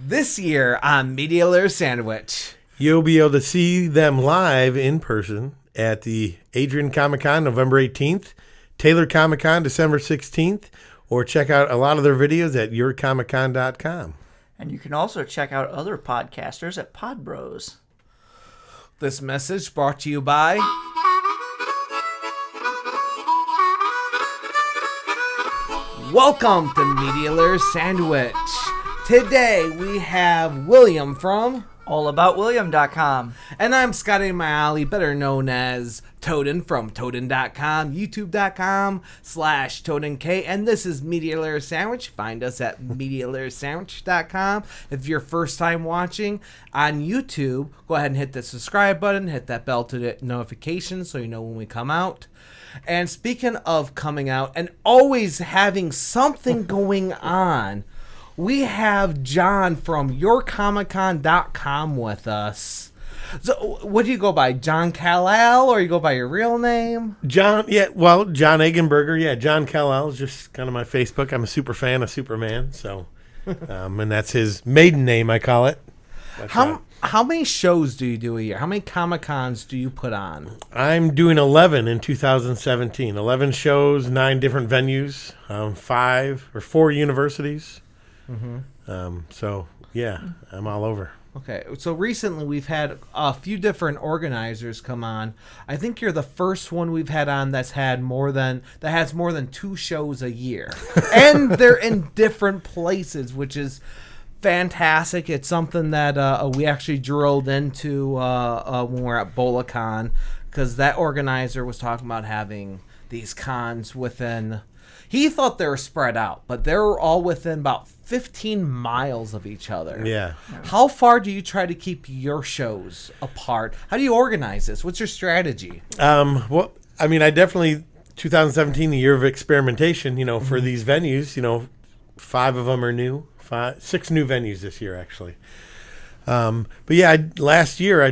This year on Media Layer Sandwich, you'll be able to see them live in person at the Adrian Comic Con November 18th, Taylor Comic Con December 16th, or check out a lot of their videos at yourcomiccon.com. And you can also check out other podcasters at Podbros. This message brought to you by Welcome to Media Layer Sandwich. Today we have William from AllAboutWilliam.com. And I'm Scotty Mayali, better known as Toaden from Toaden.com, YouTube.com/ToadenK, and this is Media Layer Sandwich. Find us at MediaLayerSandwich.com. If you're first time watching on YouTube, go ahead and hit the subscribe button, hit that bell to get notifications so you know when we come out. And speaking of coming out and always having something going on, we have John from YourComicCon.com with us. So, what do you go by, John Kal-El, or you go by your real name? John Eggenberger. Yeah, John Kal-El is just kind of my Facebook. I'm a super fan of Superman, so and that's his maiden name, I call it. How many shows do you do a year? How many Comic-Cons do you put on? I'm doing 11 in 2017. 11 shows, 9 different venues, 4 universities. Mm-hmm. So, yeah, I'm all over. Okay, so recently we've had a few different organizers come on. I think you're the first one we've had on that has more than 2 shows a year. And they're in different places, which is fantastic. It's something that we actually drilled into when we're at BolaCon, because that organizer was talking about having these cons within. He thought they were spread out, but they were all within about 15 miles of each other. Yeah. How far do you try to keep your shows apart? How do you organize this? What's your strategy? Well, I mean, I definitely 2017, the year of experimentation. For these venues. 5 of them are new. 6 new venues this year, actually. But yeah, last year I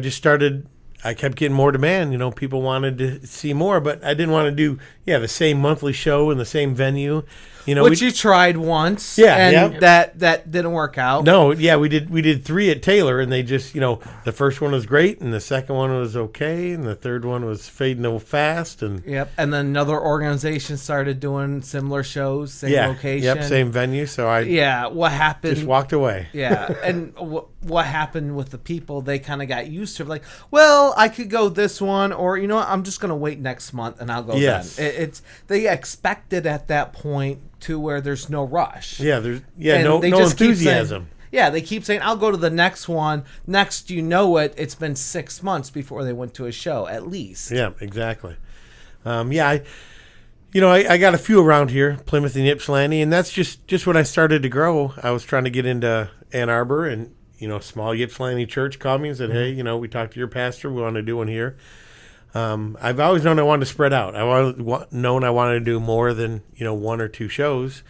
kept getting more demand. People wanted to see more, but I didn't want to do the same monthly show in the same venue. Which you tried once, that didn't work out. No, yeah, we did 3 at Taylor, and they just the first one was great, and the second one was okay, and the third one was fading fast, and and then another organization started doing similar shows, same location, same venue. So what happened? Just walked away. Yeah, and what happened with the people? They kind of got used to it, like, well, I could go this one, or I'm just gonna wait next month and I'll go. Yes, then. They expected at that point to where there's no rush. Yeah, no enthusiasm. They keep saying, I'll go to the next one. Next, it's been 6 months before they went to a show, at least. Yeah, exactly. I got a few around here, Plymouth and Ypsilanti, and that's just when I started to grow. I was trying to get into Ann Arbor, and, small Ypsilanti church called me and said, hey, we talked to your pastor. We want to do one here. I've always known I wanted to spread out. I've known I wanted to do more than 1 or 2 shows.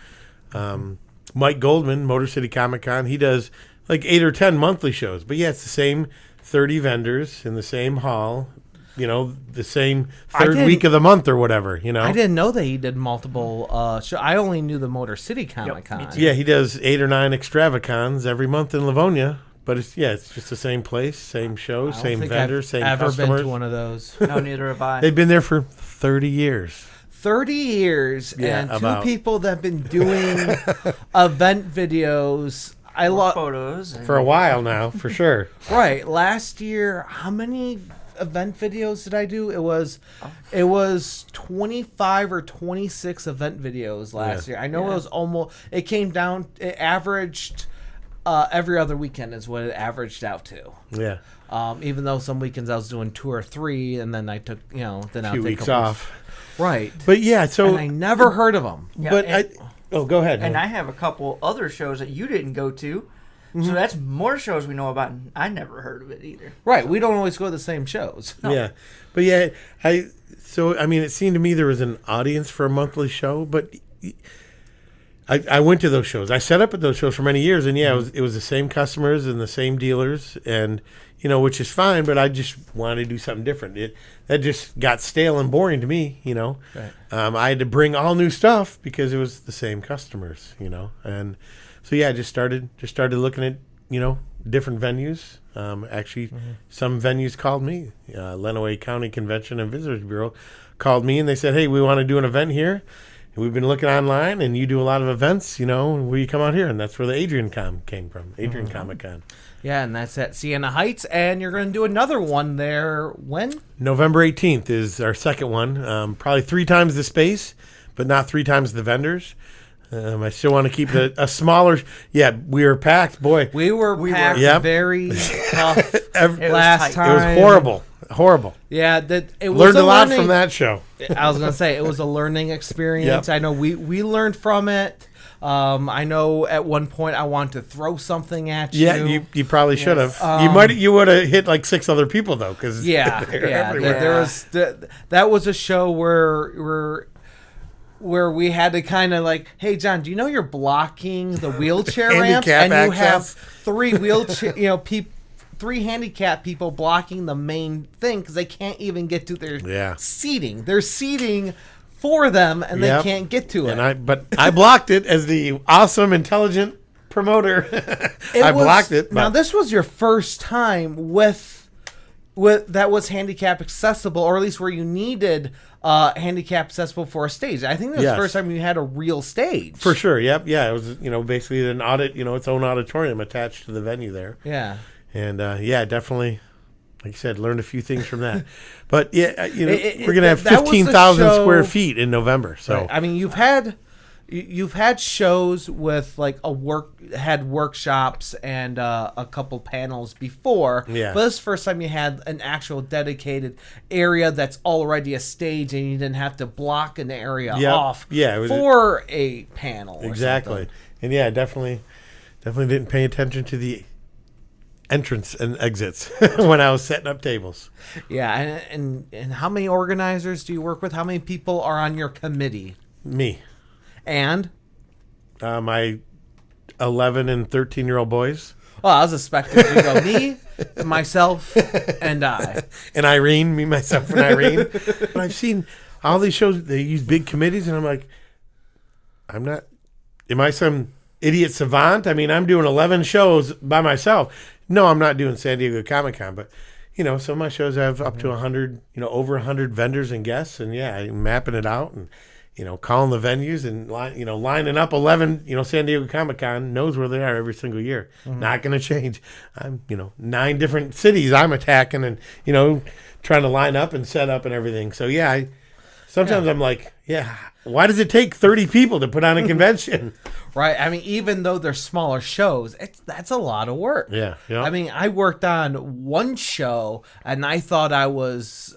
Mike Goldman, Motor City Comic Con, he does like 8 or 10 monthly shows. But it's the same 30 vendors in the same hall. The same third week of the month or whatever. I didn't know that he did multiple shows. I only knew the Motor City Comic Con. Yeah, he does 8 or 9 Extravacons every month in Livonia. But it's just the same place, same shows, same vendors, same customers. I've ever been to one of those. No, neither have I. They've been there for 30 years. 30 years, and 2 people that have been doing event videos. I love photos for a while now, for sure. Right. Last year, how many event videos did I do? It was 25 or 26 event videos last year. I know it came down. It averaged. Every other weekend is what it averaged out to. Yeah. Even though some weekends I was doing 2 or 3, and then I took, then a few weeks off. Right. But so and I never heard of them. Yeah, but go ahead. And I have a couple other shows that you didn't go to. Mm-hmm. So that's more shows we know about, and I never heard of it either. Right. We don't always go to the same shows. No. Yeah. But it seemed to me there was an audience for a monthly show, but I went to those shows. I set up at those shows for many years, and it was the same customers and the same dealers, and which is fine. But I just wanted to do something different. That just got stale and boring to me. Right. I had to bring all new stuff because it was the same customers. And so I just started looking at different venues. Actually, some venues called me. Lenawee County Convention and Visitors Bureau called me, and they said, hey, we want to do an event here. And we've been looking online, and you do a lot of events, will you come out here? And that's where the Adrian came from, Adrian Comic Con. Yeah, and that's at Siena Heights, and you're going to do another one there when? November 18th is our second one. Probably 3 times the space, but not 3 times the vendors. I still want to keep a smaller. Yeah, we were packed, boy. We were packed. Yep. Very tough last time. It was horrible. Yeah, it was learned a lot from that show. I was going to say it was a learning experience. Yep. I know we learned from it. I know at one point I wanted to throw something at you. Yeah, you probably should have. You would have hit like 6 other people though, because there was that was a show where we had to kind of like, hey John, do you know you're blocking the wheelchair ramps, and you have 3 wheelchair, 3 handicapped people blocking the main thing because they can't even get to their seating. They're seating for them, and they can't get to it. But I blocked it as the awesome, intelligent promoter. I blocked it. Now this was your first time with that was handicap accessible, or at least where you needed handicap accessible for a stage. I think this was the first time you had a real stage. For sure. Yep. Yeah. It was basically an its own auditorium attached to the venue there. Yeah. And definitely. Like you said, learned a few things from that. But, we're going to have 15,000 square feet in November. So right. I mean, you've had shows with like workshops and a couple panels before. Yeah. But this is the first time you had an actual dedicated area that's already a stage, and you didn't have to block an area off for a panel. Exactly. And definitely didn't pay attention to the entrance and exits when I was setting up tables. Yeah, and how many organizers do you work with? How many people are on your committee? Me. And? My 11 and 13-year-old boys. Well, I was expecting you to go me, myself, and I. And Irene, me, myself, and Irene. But I've seen all these shows, they use big committees, and I'm like, am I some idiot savant? I mean, I'm doing 11 shows by myself. No, I'm not doing San Diego Comic Con, but some of my shows have up to 100, over 100 vendors and guests, and I'm mapping it out and calling the venues and lining up 11. San Diego Comic Con knows where they are every single year. Not going to change. I'm 9 different cities I'm attacking and trying to line up and set up and everything. So sometimes I'm like, why does it take 30 people to put on a convention? Right. I mean, even though they're smaller shows, that's a lot of work. Yeah. I mean, I worked on one show, and I thought I was,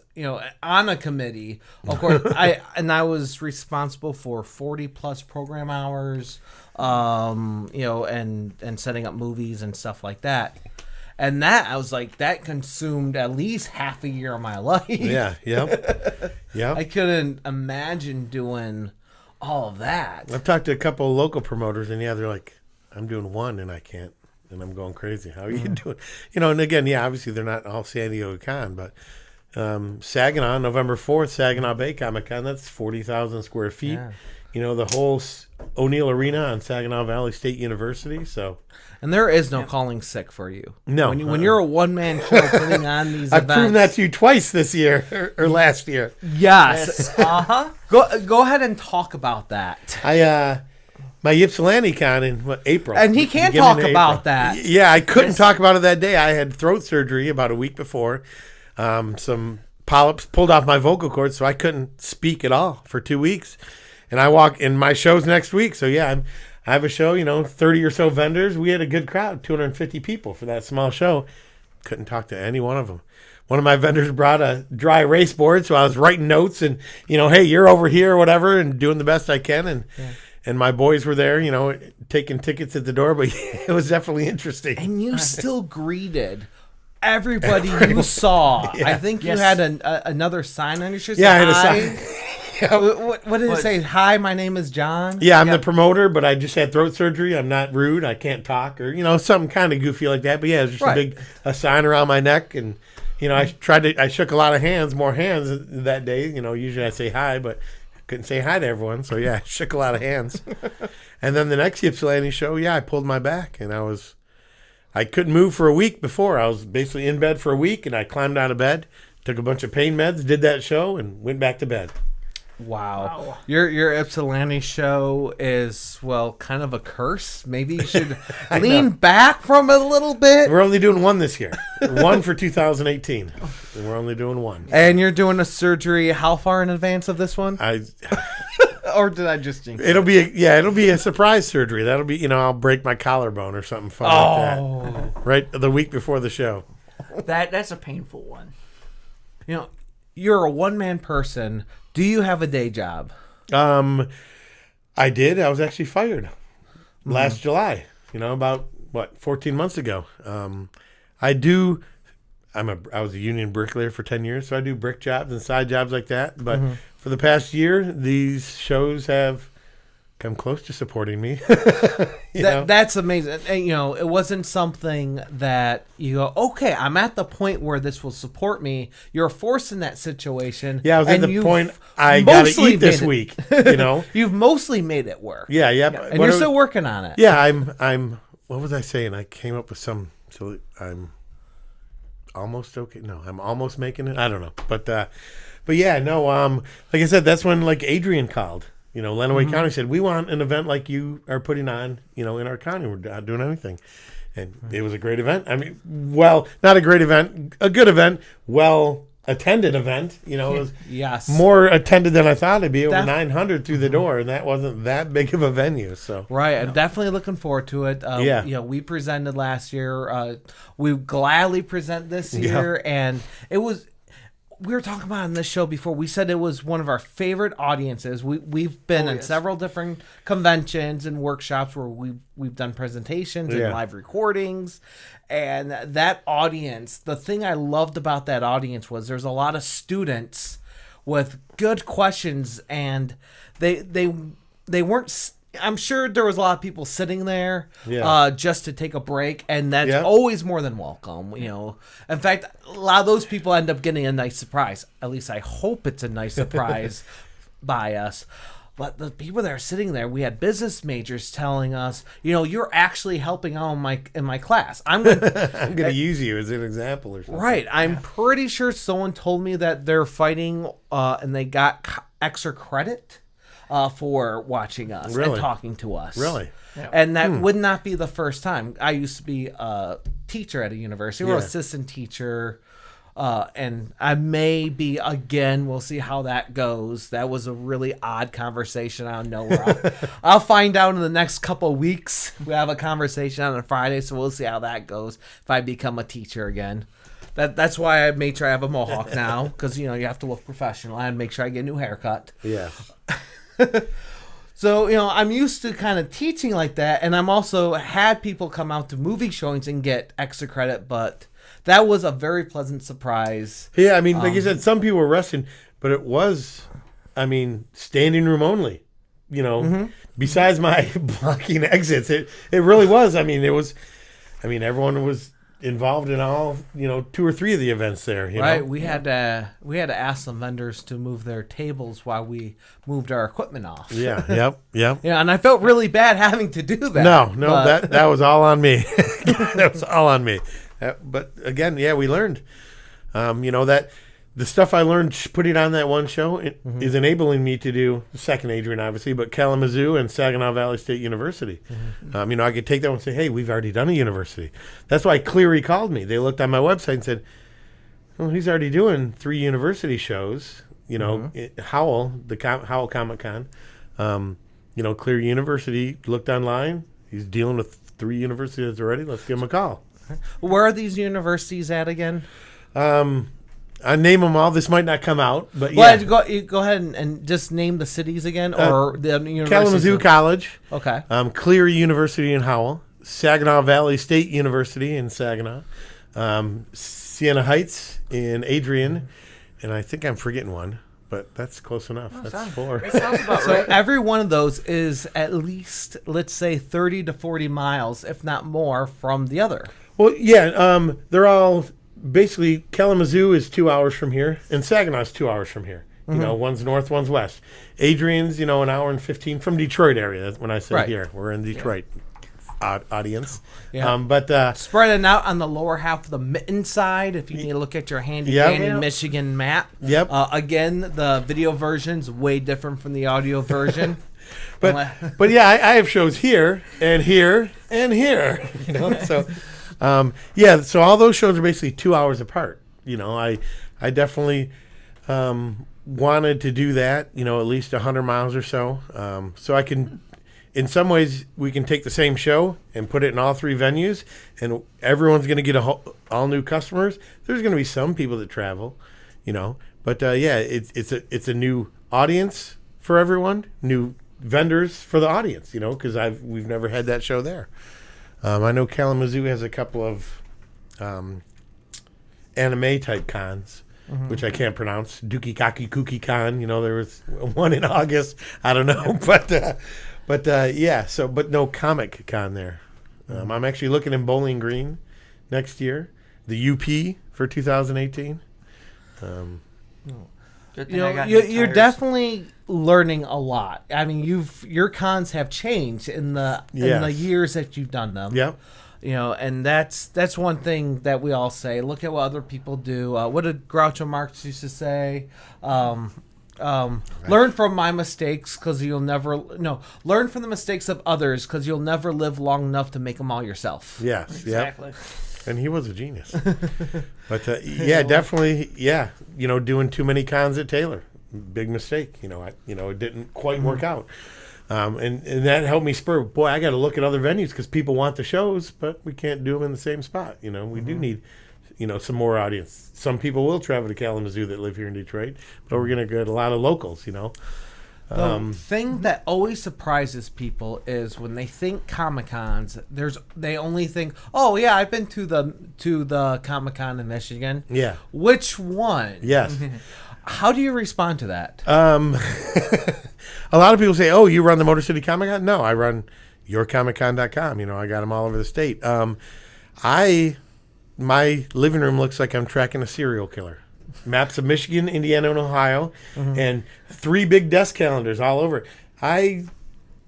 on a committee. Of course, I was responsible for 40 plus program hours, and setting up movies and stuff like that. And that, I was like, that consumed at least half a year of my life. Yeah. Yep. I couldn't imagine doing all of that. I've talked to a couple of local promoters, and they're like, I'm doing one and I can't, and I'm going crazy. How are you doing? And again, obviously they're not all San Diego Con, but Saginaw, November 4th, Saginaw Bay Comic Con, that's 40,000 square feet. Yeah. The whole O'Neill Arena on Saginaw Valley State University. So, and there is no calling sick for you. No, when you're a one-man show putting on these I've events. proven that to you twice this year or last year. Yes. Go ahead and talk about that. My Ypsilanti Con in April, and he can't talk about that. Yeah, I couldn't talk about it that day. I had throat surgery about a week before. Some polyps pulled off my vocal cords, so I couldn't speak at all for 2 weeks. And I walk in my show's next week. So, I have a show, 30 or so vendors. We had a good crowd, 250 people for that small show. Couldn't talk to any one of them. One of my vendors brought a dry erase board, so I was writing notes and, hey, you're over here or whatever, and doing the best I can. And my boys were there, taking tickets at the door. But it was definitely interesting. And you still greeted everybody you saw. Yeah. I think you had another sign on your shirt. Yeah, I had a sign. What did it say? Hi, my name is John. Yeah, I'm the promoter, but I just had throat surgery. I'm not rude. I can't talk, or something kind of goofy like that. But it was just a sign around my neck, and I shook a lot of hands, more hands that day. Usually I say hi, but couldn't say hi to everyone. So I shook a lot of hands. And then the next Ypsilanti show, I pulled my back, and I was I couldn't move for a week before. I was basically in bed for a week, and I climbed out of bed, took a bunch of pain meds, did that show, and went back to bed. Wow. Your Ypsilanti show is, well, kind of a curse. Maybe you should lean back from it a little bit. We're only doing one this year. One for 2018. And we're only doing one. And you're doing a surgery how far in advance of this one? Or did I just jinx it? It'll be a surprise surgery. That'll be, I'll break my collarbone or something fun like that. Right the week before the show. That's a painful one. You're a one-man person. Do you have a day job? I did. I was actually fired last July, about 14 months ago. I was a union bricklayer for 10 years, so I do brick jobs and side jobs like that. But for the past year, these shows have come close to supporting me. That's amazing. And, it wasn't something that you go, okay, I'm at the point where this will support me. You're forced in that situation. Yeah, I was at the point I got to eat this week. You've mostly made it work. Yeah. And you're still working on it. Yeah, I'm. What was I saying? I came up with some. So I'm almost okay. No, I'm almost making it. I don't know, but yeah, no. Like I said, that's when Adrian called. Lenawee County said, we want an event like you are putting on, in our county. We're not doing anything. And it was a great event. I mean, well, not a great event, a good event, well-attended event. It was more attended than I thought it'd be, over 900 through the door, and that wasn't that big of a venue. So right, I'm definitely looking forward to it. We presented last year. We gladly present this year, and it was... We were talking about on this show before. We said it was one of our favorite audiences. We've been in several different conventions and workshops where we've done presentations and live recordings. And that audience, the thing I loved about that audience was there's a lot of students with good questions, and they weren't. I'm sure there was a lot of people sitting there just to take a break, and that's always more than welcome. In fact, a lot of those people end up getting a nice surprise. At least I hope it's a nice surprise by us. But the people that are sitting there, we had business majors telling us, you're actually helping out in my class. I'm going to use you as an example or something. Right. I'm pretty sure someone told me that they're fighting and they got extra credit for watching us and talking to us. Really? Yeah. And that would not be the first time. I used to be a teacher at a university or assistant teacher. And I may be again. We'll see how that goes. That was a really odd conversation. I don't know where I'll find out in the next couple of weeks. We have a conversation on a Friday, so we'll see how that goes if I become a teacher again. That's why I made sure I have a mohawk now, because you have to look professional and make sure I get a new haircut. Yeah. So, I'm used to kind of teaching like that, and I'm also had people come out to movie showings and get extra credit, but that was a very pleasant surprise. Yeah, I mean, like you said, some people were rushing, but it was, standing room only, besides my blocking exits. It really was. Everyone was involved in all 2 or 3 of the events there. Right, we had to ask some vendors to move their tables while we moved our equipment off. Yeah, yep. Yeah, and I felt really bad having to do that. No, that was all on me. That was all on me. But again, we learned, that the stuff I learned putting on that one show is enabling me to do the second Adrian, obviously, but Kalamazoo and Saginaw Valley State University. I could take that one and say, hey, we've already done a university. That's why Cleary called me. They looked on my website and said, well, he's already doing 3 university shows. Howell, Howell Comic Con. Cleary University looked online. He's dealing with 3 universities already. Let's give him a call. Where are these universities at again? I name them all. This might not come out, but yeah. Well, go ahead and just name the cities again, or the universities. Kalamazoo College. Okay. Cleary University in Howell. Saginaw Valley State University in Saginaw. Siena Heights in Adrian. And I think I'm forgetting one, but that's close enough. That's 4. It sounds about So right. every one of those is at least, let's say, 30 to 40 miles, if not more, from the other. Well, yeah, they're all... Basically, Kalamazoo is 2 hours from here, and Saginaw is 2 hours from here. One's north, one's west. Adrian's, an hour and 15 from Detroit area. That's when I say here. We're in Detroit. audience. Yeah. But spreading out on the lower half of the mitten side, if you need to look at your handy dandy Michigan map. Yep. Again, the video version's way different from the audio version. but yeah, I have shows here and here and here. You know, so so all those shows are basically 2 hours apart. You know, I definitely wanted to do that. You know, at least 100 miles or so. So I can. In some ways, we can take the same show and put it in all three venues, and everyone's going to get all new customers. There's going to be some people that travel, you know, but it's a new audience for everyone, new vendors for the audience, you know, because we've never had that show there. I know Kalamazoo has a couple of anime type cons. Mm-hmm. Which I can't pronounce. Dookie Kaki Kookie Con. You know, there was one in August. I don't know, but no Comic Con there. I'm actually looking in Bowling Green next year. The UP for 2018. You're definitely learning a lot. I mean, your cons have changed in the years that you've done them. Yep. You know, and that's one thing that we all say. Look at what other people do. What did Groucho Marx used to say? Learn from my mistakes because you'll never learn from the mistakes of others because you'll never live long enough to make them all yourself. Yes, exactly. Yep. And he was a genius. But definitely, you know, doing too many cons at Taylor, big mistake. You know, it didn't quite work out. And that helped me spur. Boy, I got to look at other venues because people want the shows, but we can't do them in the same spot. You know, we do need, you know, some more audience. Some people will travel to Kalamazoo that live here in Detroit, but we're going to get a lot of locals. You know, the thing that always surprises people is when they think Comic Cons. They only think, oh yeah, I've been to the Comic Con in Michigan. Yeah, which one? Yes. How do you respond to that? A lot of people say, "Oh, you run the Motor City Comic Con?" No, I run yourcomiccon.com. You know, I got them all over the state. My living room looks like I'm tracking a serial killer. Maps of Michigan, Indiana, and Ohio, and 3 big desk calendars all over. I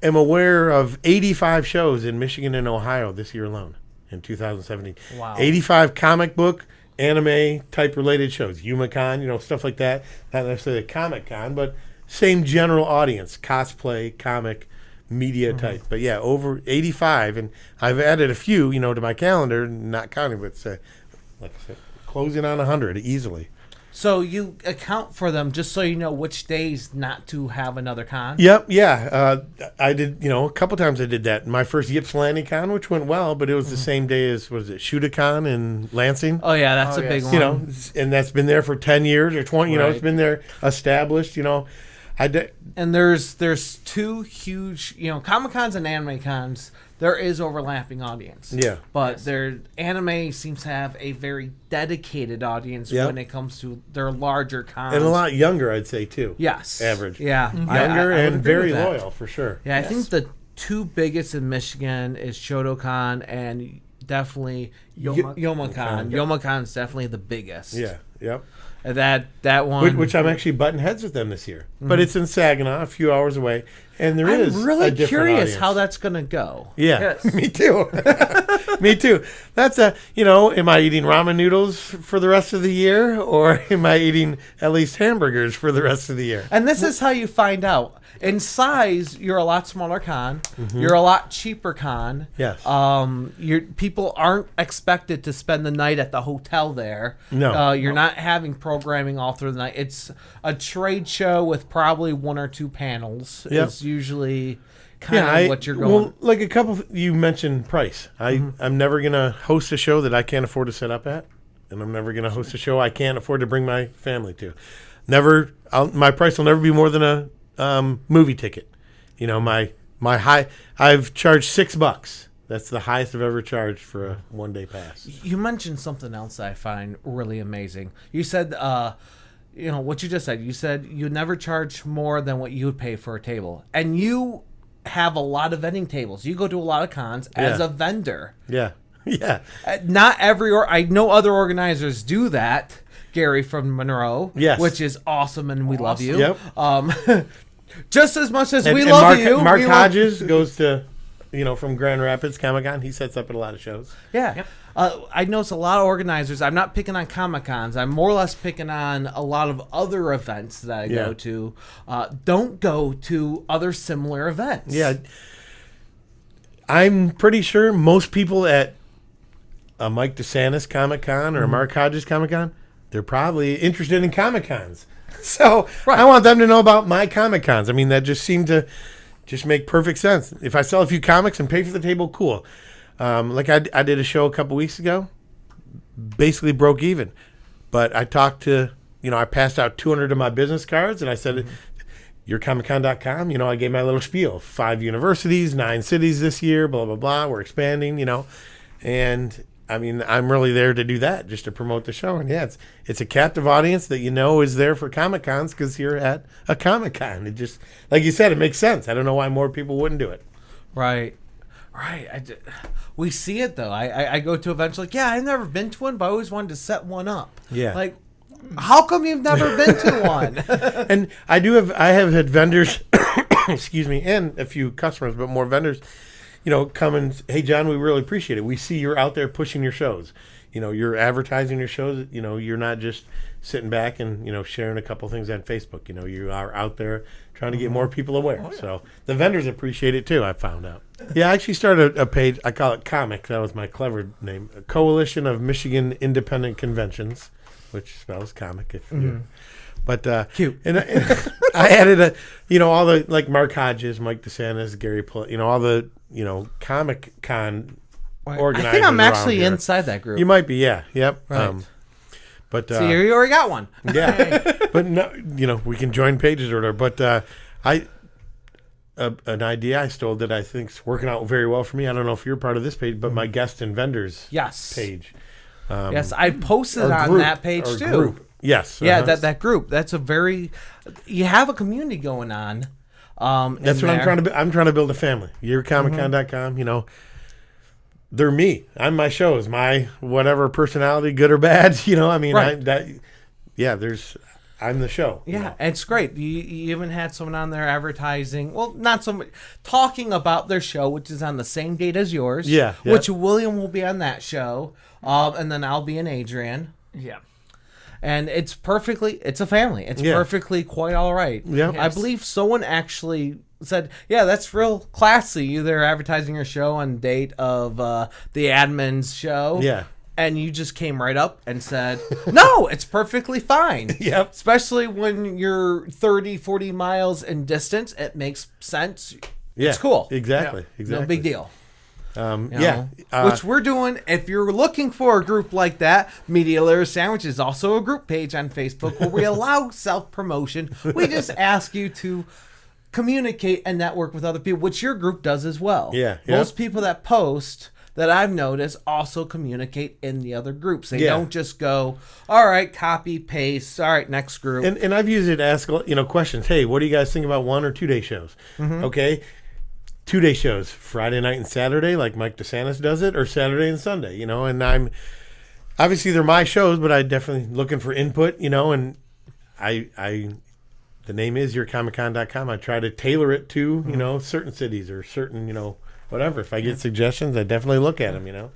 am aware of 85 shows in Michigan and Ohio this year alone in 2017. Wow. 85 comic book, anime type related shows. YumaCon, you know, stuff like that. Not necessarily a Comic Con, but same general audience, cosplay, comic, media type. But yeah, over 85, and I've added a few, you know, to my calendar, not counting, but like I said, closing on 100 easily. So you account for them just so you know which days not to have another con? Yep, yeah. I did, you know, a couple times I did that. My first Ypsilanti Con, which went well, but it was the same day as, Shooticon in Lansing? Oh, yeah, that's a big one. You know, and that's been there for 10 years or 20, you know, it's been there established, you know. And there's two huge, you know, Comic Cons and anime cons. There is overlapping audience. Yeah. But their anime seems to have a very dedicated audience when it comes to their larger cons. And a lot younger, I'd say, too. Yes. Average. Yeah. Younger I and very loyal, for sure. Yeah, I think the two biggest in Michigan is Shotokan and definitely YomaCon. YomaCon's definitely the biggest. Yeah, yep. That one, which I'm actually butting heads with them this year, but it's in Saginaw, a few hours away, and I'm really a different curious audience. how that's gonna go. Yeah, yes. Me too. Me too. That's am I eating ramen noodles for the rest of the year, or am I eating at least hamburgers for the rest of the year? And this is how you find out. In size, you're a lot smaller con. You're a lot cheaper con. Yes. People aren't expected to spend the night at the hotel there. No. You're not having programming all through the night. It's a trade show with probably 1 or 2 panels. Yep. It's usually kind of what you're going. Well, like a couple, you mentioned price. I'm never going to host a show that I can't afford to set up at, and I'm never going to host a show I can't afford to bring my family to. My price will never be more than a movie ticket. You know, my high, I've charged $6. That's the highest I've ever charged for a 1-day pass. You mentioned something else I find really amazing. You said, you know, what you just said. You said you never charge more than what you would pay for a table. And you have a lot of vending tables. You go to a lot of cons as a vendor. Yeah. Yeah. Not I know other organizers do that. Gary from Monroe, yes, which is awesome, and we love you. Yep. Just as much as we love you. Mark Hodges goes to from Grand Rapids Comic Con. He sets up at a lot of shows. Yeah. Yep. I notice a lot of organizers. I'm not picking on Comic Cons. I'm more or less picking on a lot of other events that I go to. Don't go to other similar events. Yeah. I'm pretty sure most people at a Mike DeSantis Comic Con or a Mark Hodges Comic Con, they're probably interested in Comic Cons. So I want them to know about my Comic Cons. I mean, that just seemed to just make perfect sense. If I sell a few comics and pay for the table, cool. Like I did a show a couple weeks ago, basically broke even. But I talked to, I passed out 200 of my business cards, and I said, yourcomiccon.com, I gave my little spiel. 5 universities, 9 cities this year, blah, blah, blah. We're expanding, And, I mean, I'm really there to do that, just to promote the show. And, yeah, it's a captive audience that is there for Comic Cons because you're at a Comic Con. It just, like you said, it makes sense. I don't know why more people wouldn't do it. Right. We see it, though. I go to events like, I've never been to one, but I always wanted to set one up. Yeah. Like, how come you've never been to one? And I have had vendors, excuse me, and a few customers, but more vendors, come and, hey, John, we really appreciate it. We see you're out there pushing your shows. You're advertising your shows. You're not just sitting back and, sharing a couple things on Facebook. You are out there trying to get more people aware. Oh, yeah. So the vendors appreciate it, too, I found out. Yeah, I actually started a page. I call it Comic. That was my clever name. A Coalition of Michigan Independent Conventions, which spells comic if you. But cute. And I added all the like Mark Hodges, Mike DeSantis, Gary all the Comic Con organizers. I think I'm actually here. inside that group. You might be, yeah, yep. Right. But see, you already got one. Yeah, but no, we can join pages or whatever. But an idea I stole that I think's working out very well for me. I don't know if you're part of this page, but my guest and vendors page. Yes, I posted on that page too. Group. Yes. Yeah, that group. That's you have a community going on. That's what I'm trying to build a family. YourComicCon.com, they're me. I'm my shows, my whatever personality, good or bad, I mean, right. I'm the show. Yeah, and it's great. You even had someone on there advertising, well, not so much, talking about their show, which is on the same date as yours. Yeah. Which William will be on that show. And then I'll be in Adrian. Yeah. And it's a family. It's perfectly quite all right. Yeah. I believe someone actually said, that's real classy. They're advertising your show on date of the admin's show. Yeah. And you just came right up and said, no, it's perfectly fine. Yep. Especially when you're 30, 40 miles in distance. It makes sense. Yeah. It's cool. Exactly. No big deal. Which we're doing. If you're looking for a group like that, Media Layer Sandwich is also a group page on Facebook where we allow self-promotion. We just ask you to communicate and network with other people, which your group does as well. Yeah. Most people that post that I've noticed also communicate in the other groups. They don't just go, all right, copy, paste, all right, next group. And I've used it to ask questions. Hey, what do you guys think about 1 or 2 day shows? Mm-hmm. Okay. 2 day shows, Friday night and Saturday, like Mike DeSantis does it, or Saturday and Sunday, and I'm obviously they're my shows, but I'm definitely looking for input, and the name is yourcomiccon.com. I try to tailor it to, certain cities or certain, whatever. If I get suggestions, I definitely look at them,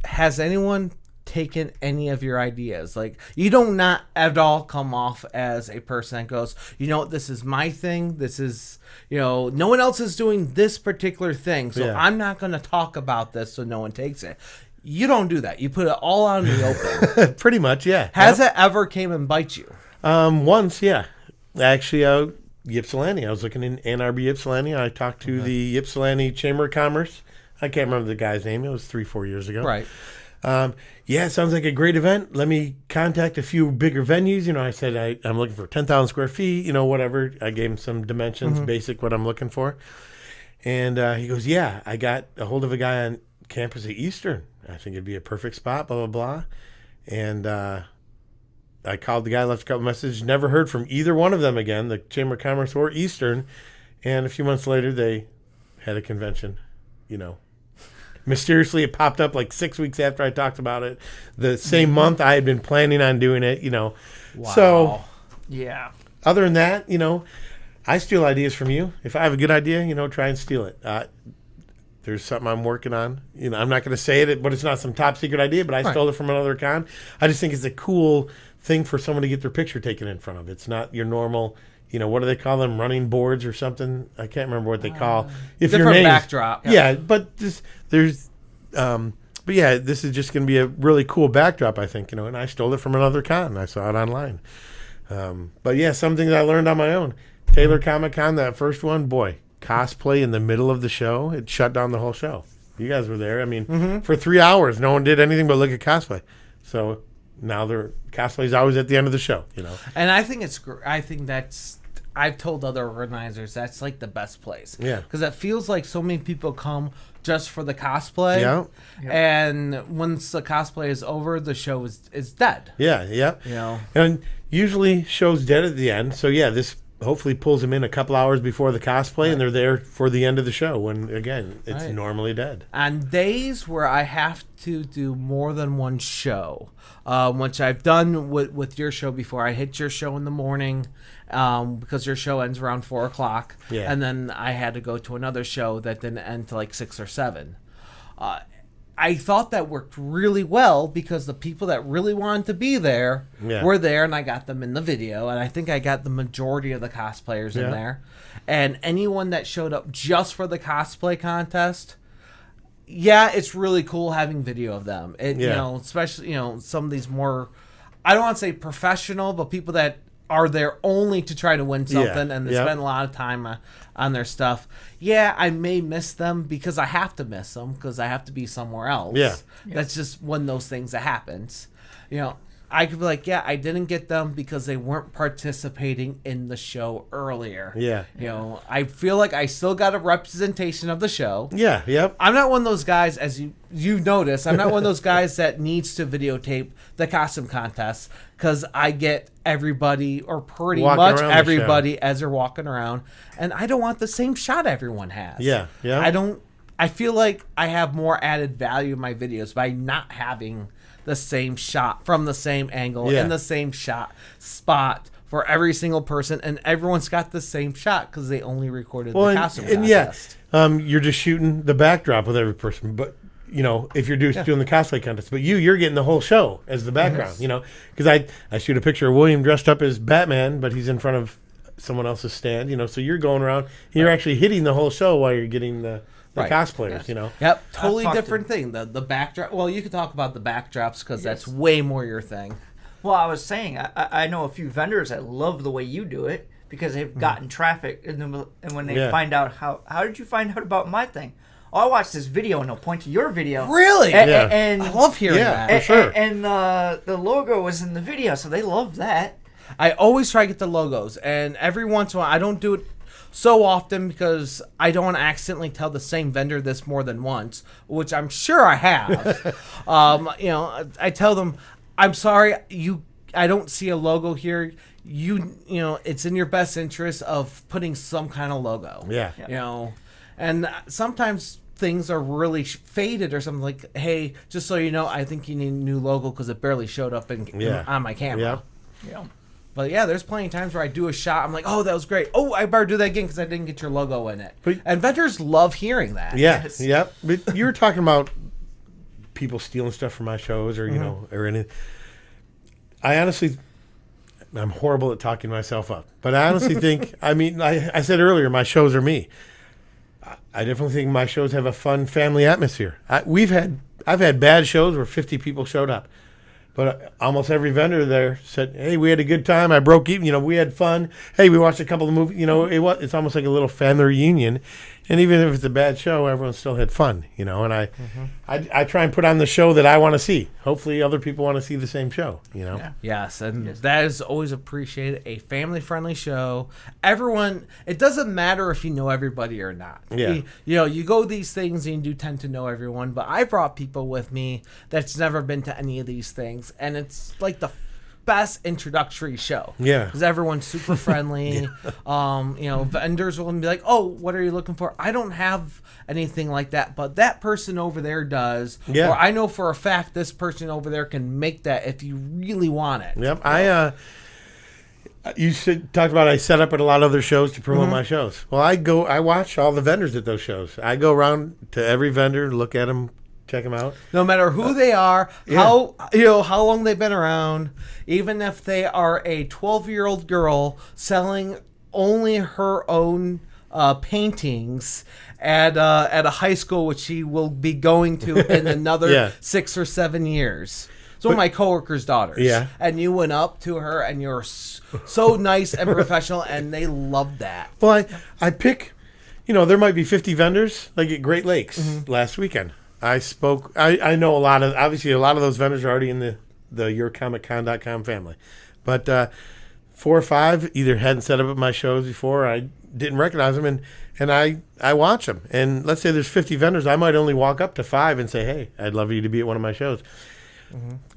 has anyone taken any of your ideas? Like, you don't not at all come off as a person that goes, this is my thing. This is, no one else is doing this particular thing. So I'm not going to talk about this so no one takes it. You don't do that. You put it all out in the open. Pretty much, yeah. Has it ever came and bite you? Once, yeah. Actually, Ypsilanti. I was looking in Ann Arbor, Ypsilanti. I talked to the Ypsilanti Chamber of Commerce. I can't remember the guy's name. It was 3-4 years ago. Right. It sounds like a great event. Let me contact a few bigger venues. I said I'm looking for 10,000 square feet, whatever. I gave him some dimensions, basic what I'm looking for. And he goes, I got a hold of a guy on campus at Eastern. I think it'd be a perfect spot, blah, blah, blah. And I called the guy, left a couple messages, never heard from either one of them again, the Chamber of Commerce or Eastern. And a few months later, they had a convention, Mysteriously, it popped up like 6 weeks after I talked about it. The same month I had been planning on doing it, Wow. So, yeah. other than that, I steal ideas from you. If I have a good idea, try and steal it. There's something I'm working on. I'm not going to say it, but it's not some top secret idea, but I stole it from another con. I just think it's a cool thing for someone to get their picture taken in front of. It's not your normal, what do they call them? Running boards or something? I can't remember what they call. If different your name backdrop. Yeah, but this is just going to be a really cool backdrop, I think, and I stole it from another con. I saw it online. But yeah, something that I learned on my own. Taylor Comic Con, that first one, boy, cosplay in the middle of the show, it shut down the whole show. You guys were there. I mean, for 3 hours, no one did anything but look at cosplay. So now cosplay's always at the end of the show, And I think I've told other organizers that's like the best place. Yeah. Because it feels like so many people come just for the cosplay. Yeah. And once the cosplay is over, the show is dead. Yeah. And usually show's dead at the end. So yeah, this hopefully pulls them in a couple hours before the cosplay, and they're there for the end of the show when, again, it's normally dead. On days where I have to do more than one show, which I've done with your show before, I hit your show in the morning because your show ends around 4 o'clock, and then I had to go to another show that didn't end till like 6 or 7. I thought that worked really well because the people that really wanted to be there were there, and I got them in the video, and I think I got the majority of the cosplayers in there. And anyone that showed up just for the cosplay contest, it's really cool having video of them. Especially some of these more, I don't want to say professional, but people that are there only to try to win something, and they spend a lot of time on their stuff. I may miss them because I have to miss them because I have to be somewhere else. That's just one of those things that happens. I could be like, I didn't get them because they weren't participating in the show earlier. I feel like I still got a representation of the show. I'm not one of those guys, as you notice, I'm not one of those guys that needs to videotape the costume contests because I get everybody, or pretty much everybody, as they're walking around, and I don't want the same shot everyone has. I feel like I have more added value in my videos by not having the same shot from the same angle in the same spot for every single person, and everyone's got the same shot because they only recorded the costume contest. You're just shooting the backdrop with every person, but if you're doing the cosplay contest, but you're getting the whole show as the background, because I shoot a picture of William dressed up as Batman, but he's in front of someone else's stand, so you're going around, you're actually hitting the whole show while you're getting the cosplayers, Totally different thing. The backdrop. Well, you could talk about the backdrops because that's way more your thing. Well, I was saying, I know a few vendors that love the way you do it because they've gotten traffic, and when they find out, how did you find out about my thing? Oh, I watched this video, and they'll point to your video. Really? And I love hearing that. For sure. And the logo was in the video, so they love that. I always try to get the logos, and every once in a while, I don't do it so often because I don't want to accidentally tell the same vendor this more than once, which I'm sure I have. I tell them, I'm sorry, I don't see a logo here. It's in your best interest of putting some kind of logo. And sometimes things are really faded or something like, hey, just so you know, I think you need a new logo because it barely showed up on my camera. But there's plenty of times where I do a shot. I'm like, oh, that was great. Oh, I better do that again because I didn't get your logo in it. And vendors love hearing that. But you were talking about people stealing stuff from my shows or, or anything. I'm horrible at talking myself up. But I honestly think, I said earlier, my shows are me. I definitely think my shows have a fun family atmosphere. I've had bad shows where 50 people showed up. But almost every vendor there said, hey, we had a good time. I broke even. We had fun. Hey, we watched a couple of movies. It's almost like a little family reunion. And even if it's a bad show, everyone still had fun, And I try and put on the show that I want to see. Hopefully other people want to see the same show, Yes, and that is always appreciated. A family-friendly show. Everyone, it doesn't matter if you know everybody or not. You go these things and you do tend to know everyone, but I brought people with me that's never been to any of these things, and it's like the best introductory show. Because everyone's super friendly. Vendors will be like, oh, what are you looking for? I don't have anything like that, but that person over there does. Or I know for a fact this person over there can make that if you really want it. You talked about I set up at a lot of other shows to promote my shows. Well, I watch all the vendors at those shows. I go around to every vendor, look at them, check them out. No matter who they are, how long they've been around, even if they are a 12-year-old girl selling only her own paintings at a high school which she will be going to in another 6 or 7 years. It's one of my coworkers' daughters. Yeah. And you went up to her and you're so nice and professional, and they loved that. Well, I pick, there might be 50 vendors, like at Great Lakes last weekend. I know obviously a lot of those vendors are already in the yourcomiccon.com family. But 4 or 5 either hadn't set up at my shows before, I didn't recognize them, and I watch them. And let's say there's 50 vendors, I might only walk up to 5 and say, hey, I'd love you to be at one of my shows.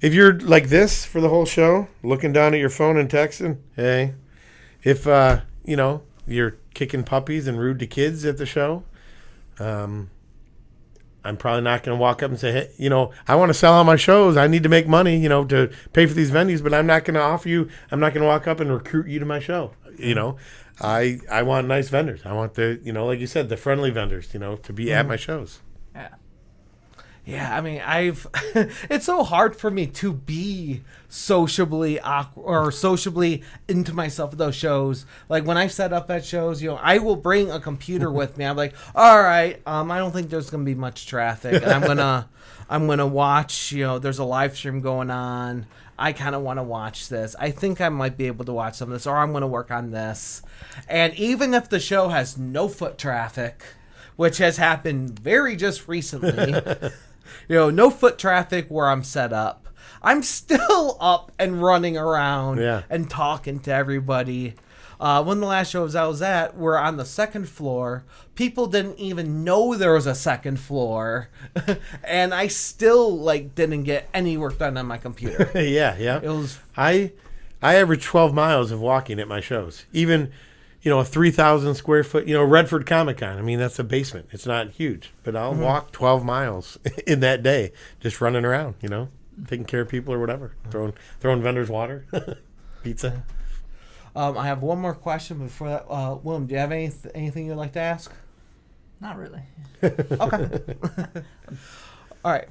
If you're like this for the whole show, looking down at your phone and texting, hey, if you're kicking puppies and rude to kids at the show, I'm probably not going to walk up and say, hey, I want to sell all my shows. I need to make money, to pay for these venues, but I'm not going to I'm not going to walk up and recruit you to my show. I want nice vendors. I want the, like you said, the friendly vendors, to be at my shows. Yeah. Yeah, I mean, it's so hard for me to be sociably awkward or sociably into myself at those shows. Like when I set up at shows, I will bring a computer with me. I'm like, all right, I don't think there's gonna be much traffic. And I'm gonna watch. There's a live stream going on. I kind of want to watch this. I think I might be able to watch some of this, or I'm gonna work on this. And even if the show has no foot traffic, which has happened very just recently. No foot traffic where I'm set up, I'm still up and running around and talking to everybody. One of the last shows I was at, we're on the second floor. People didn't even know there was a second floor. And I still didn't get any work done on my computer. Yeah. It was I average 12 miles of walking at my shows. Even a 3,000 square foot, Redford Comic Con. I mean, that's a basement. It's not huge, but I'll walk 12 miles in that day, just running around, taking care of people or whatever, throwing vendors water, pizza. I have one more question before that. Willem, do you have anything you'd like to ask? Not really. Okay. All right.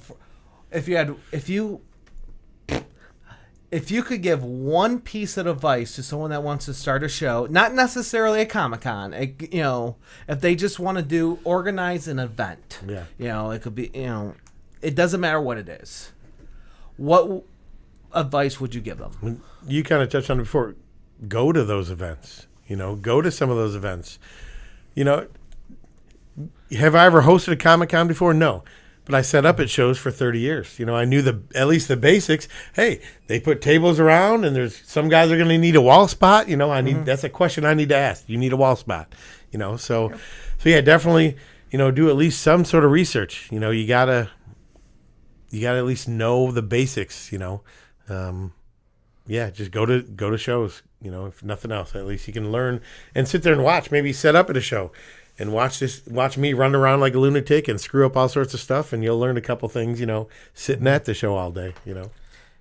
If you could give one piece of advice to someone that wants to start a show, not necessarily a Comic-Con, if they just want to organize an event, it could be, it doesn't matter what it is. What advice would you give them? You kind of touched on it before. Go to those events, go to some of those events. Have I ever hosted a Comic-Con before? No. But I set up at shows for 30 years. I knew at least the basics. Hey, they put tables around, and there's some guys are going to need a wall spot. That's a question I need to ask. You need a wall spot. So yeah, definitely. Do at least some sort of research. You gotta at least know the basics. Just go to shows. If nothing else, at least you can learn and sit there and watch. Maybe set up at a show. And watch me run around like a lunatic and screw up all sorts of stuff, and you'll learn a couple things, sitting at the show all day,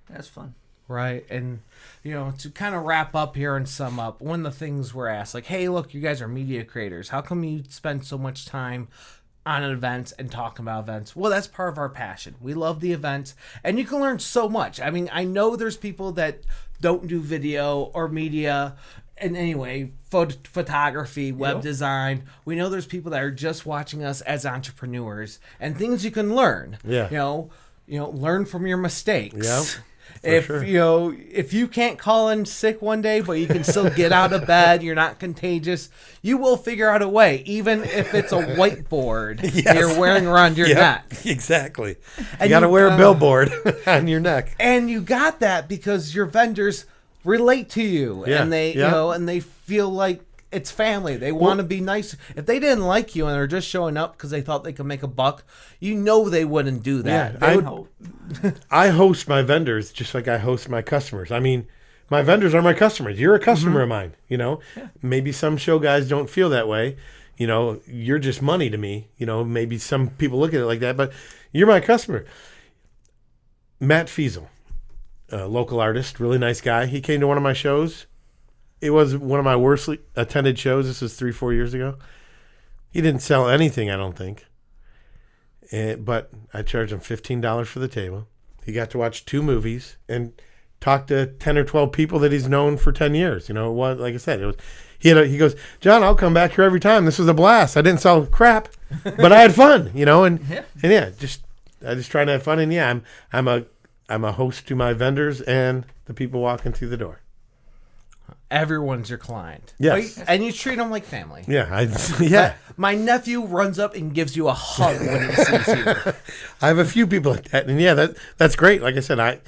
That's fun. Right. And, to kind of wrap up here and sum up, one of the things we're asked, hey, look, you guys are media creators. How come you spend so much time on events and talking about events? Well, that's part of our passion. We love the events, and you can learn so much. I mean, I know there's people that don't do video or media in any way, photography, web design. We know there's people that are just watching us as entrepreneurs, and things you can learn. Yeah. Learn from your mistakes. Yeah. If you can't call in sick one day, but you can still get out of bed, you're not contagious, you will figure out a way, even if it's a whiteboard you're wearing around your neck. Exactly. You got to wear a billboard on your neck. And you got that because your vendors relate to you, and they and they feel like it's family. They want to be nice. If they didn't like you and they're just showing up because they thought they could make a buck, they wouldn't do that. I host my vendors just like I host my customers. I mean, my vendors are my customers. You're a customer of mine. Maybe some show guys don't feel that way. You're just money to me. Maybe some people look at it like that, but you're my customer. Matt Fiesel. A local artist, really nice guy. He came to one of my shows. it was one of my worst attended shows. This was 3-4 years ago. He didn't sell anything, I don't think. But I charged him $15 for the table. He got to watch 2 movies and talk to 10 or 12 people that he's known for 10 years. You know, it was, like I said, it was. He goes, John, I'll come back here every time. This was a blast. I didn't sell crap, but I had fun. You know, and I just try to have fun. And yeah, I'm a host to my vendors and the people walking through the door. Everyone's your client. Yes. And you treat them like family. Yeah. My nephew runs up and gives you a hug when he sees you. I have a few people like that. And yeah, that's great. Like I said,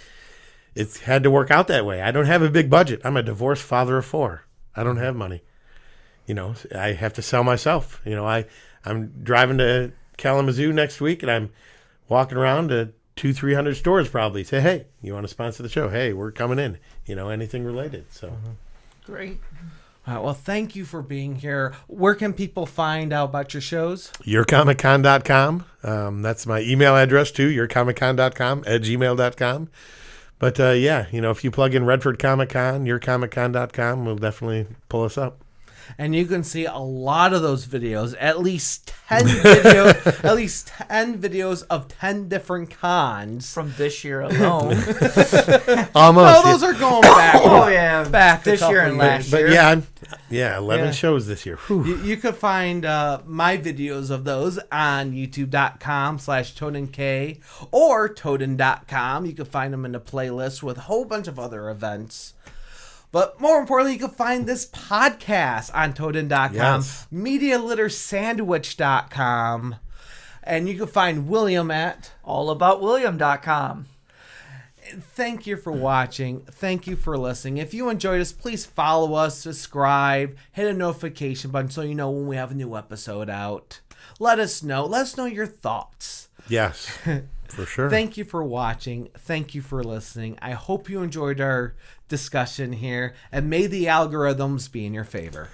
it's had to work out that way. I don't have a big budget. I'm a divorced father of 4. I don't have money. You know, I have to sell myself. You know, I'm driving to Kalamazoo next week and I'm walking around to 200-300 stores probably. Say, hey, you want to sponsor the show? Hey, we're coming in. You know, anything related. So. Great. All right, well, thank you for being here. Where can people find out about your shows? YourComicCon.com. That's my email address too, YourComicCon@gmail.com. But yeah, you know, if you plug in Redford Comic Con, YourComicCon.com will definitely pull us up. And you can see a lot of those videos, at least 10 videos of 10 different cons From this year alone. Almost. No, those are going back. Oh, yeah. Back this year and last year. But yeah, 11 shows this year. You could find my videos of those on youtube.com/ToadenK or Toaden.com. You can find them in the playlist with a whole bunch of other events. But more importantly, you can find this podcast on Toaden.com, yes. MediaLitterSandwich.com, and you can find William at AllAboutWilliam.com. Thank you for watching. Thank you for listening. If you enjoyed us, please follow us, subscribe, hit a notification button so you know when we have a new episode out. Let us know. Let us know your thoughts. Yes, for sure. Thank you for watching. Thank you for listening. I hope you enjoyed our discussion here, and may the algorithms be in your favor.